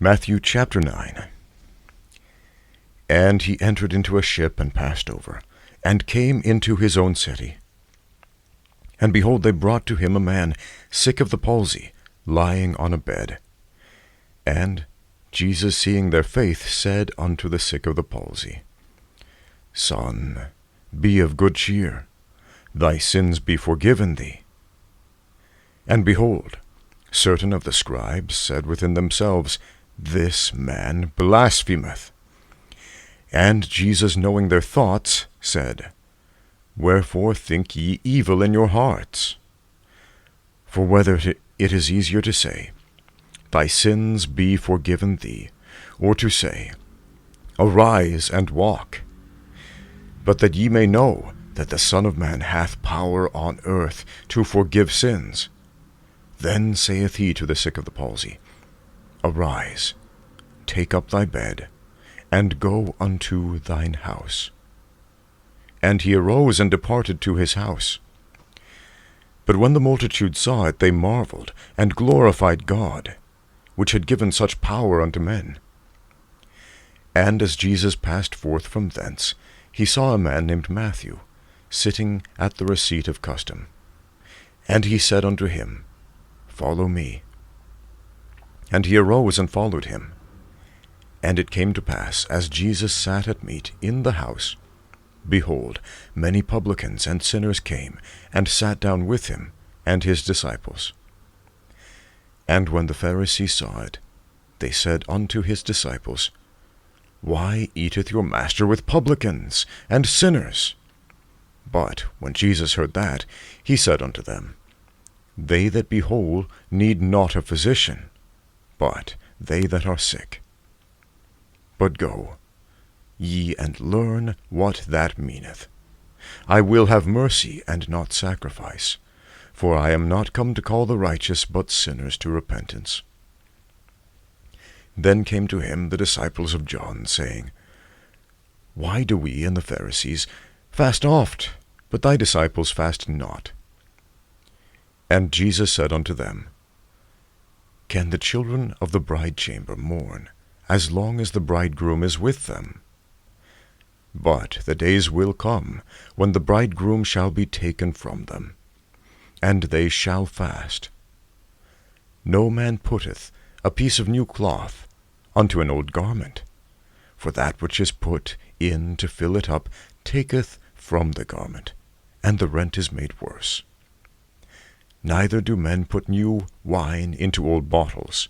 Matthew chapter 9. And he entered into a ship and passed over, and came into his own city. And behold, they brought to him a man sick of the palsy, lying on a bed. And Jesus, seeing their faith, said unto the sick of the palsy, Son, be of good cheer, thy sins be forgiven thee. And behold, certain of the scribes said within themselves, This man blasphemeth. And Jesus, knowing their thoughts, said, Wherefore think ye evil in your hearts? For whether it is easier to say, Thy sins be forgiven thee, or to say, Arise and walk. But that ye may know that the Son of Man hath power on earth to forgive sins. Then saith he to the sick of the palsy, Arise, take up thy bed, and go unto thine house. And he arose and departed to his house. But when the multitude saw it, they marveled, and glorified God, which had given such power unto men. And as Jesus passed forth from thence, he saw a man named Matthew, sitting at the receipt of custom. And he said unto him, Follow me. And he arose and followed him. And it came to pass, as Jesus sat at meat in the house, behold, many publicans and sinners came, and sat down with him and his disciples. And when the Pharisees saw it, they said unto his disciples, Why eateth your master with publicans and sinners? But when Jesus heard that, he said unto them, They that be whole need not a physician, but they that are sick. But go, ye and learn what that meaneth. I will have mercy and not sacrifice, for I am not come to call the righteous, but sinners to repentance. Then came to him the disciples of John, saying, Why do we and the Pharisees fast oft, but thy disciples fast not? And Jesus said unto them, Can the children of the bridechamber mourn, as long as the bridegroom is with them? But the days will come, when the bridegroom shall be taken from them, and they shall fast. No man putteth a piece of new cloth unto an old garment, for that which is put in to fill it up taketh from the garment, and the rent is made worse. Neither do men put new wine into old bottles,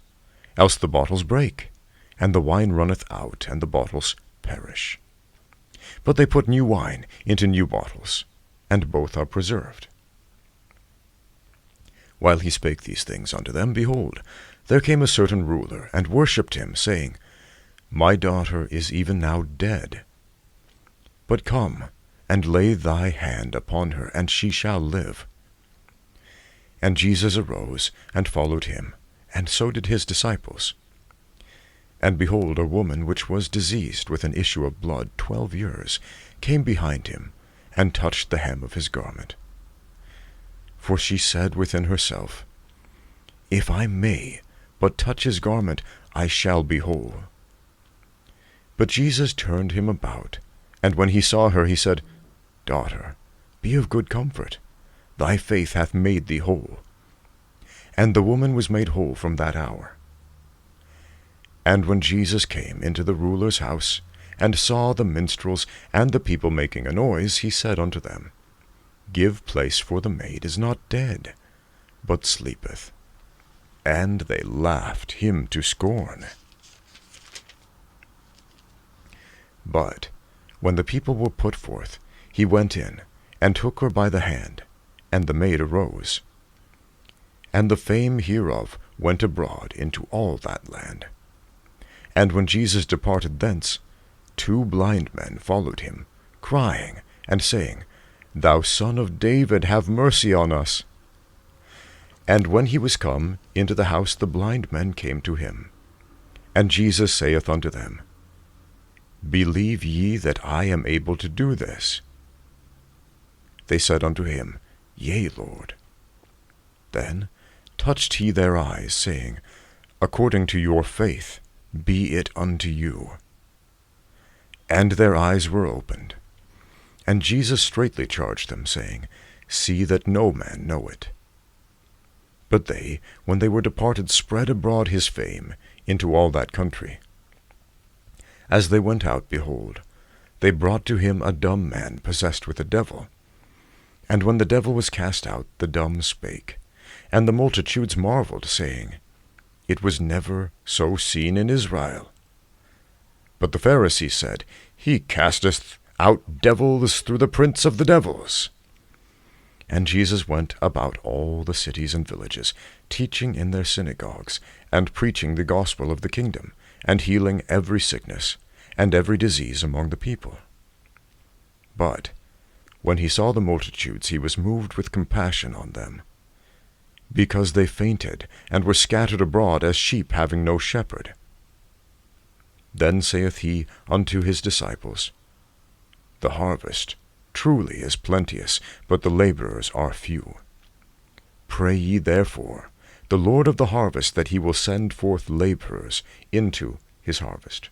else the bottles break, and the wine runneth out, and the bottles perish. But they put new wine into new bottles, and both are preserved. While he spake these things unto them, behold, there came a certain ruler, and worshipped him, saying, My daughter is even now dead. But come, and lay thy hand upon her, and she shall live. And Jesus arose, and followed him, and so did his disciples. And behold, a woman which was diseased with an issue of blood 12 years came behind him, and touched the hem of his garment. For she said within herself, If I may but touch his garment, I shall be whole. But Jesus turned him about, and when he saw her, he said, Daughter, be of good comfort, thy faith hath made thee whole. And the woman was made whole from that hour. And when Jesus came into the ruler's house, and saw the minstrels and the people making a noise, he said unto them, Give place, for the maid is not dead, but sleepeth. And they laughed him to scorn. But when the people were put forth, he went in, and took her by the hand, and the maid arose. And the fame hereof went abroad into all that land. And when Jesus departed thence, 2 blind men followed him, crying, and saying, Thou Son of David, have mercy on us. And when he was come into the house, the blind men came to him. And Jesus saith unto them, Believe ye that I am able to do this? They said unto him, Yea, Lord. Then touched he their eyes, saying, According to your faith be it unto you. And their eyes were opened. And Jesus straitly charged them, saying, See that no man know it. But they, when they were departed, spread abroad his fame into all that country. As they went out, behold, they brought to him a dumb man possessed with a devil. And when the devil was cast out, the dumb spake. And the multitudes marveled, saying, It was never so seen in Israel. But the Pharisees said, He casteth out devils through the prince of the devils. And Jesus went about all the cities and villages, teaching in their synagogues, and preaching the gospel of the kingdom, and healing every sickness and every disease among the people. But when he saw the multitudes, he was moved with compassion on them, because they fainted, and were scattered abroad as sheep having no shepherd. Then saith he unto his disciples, The harvest truly is plenteous, but the laborers are few. Pray ye therefore the Lord of the harvest that he will send forth laborers into his harvest.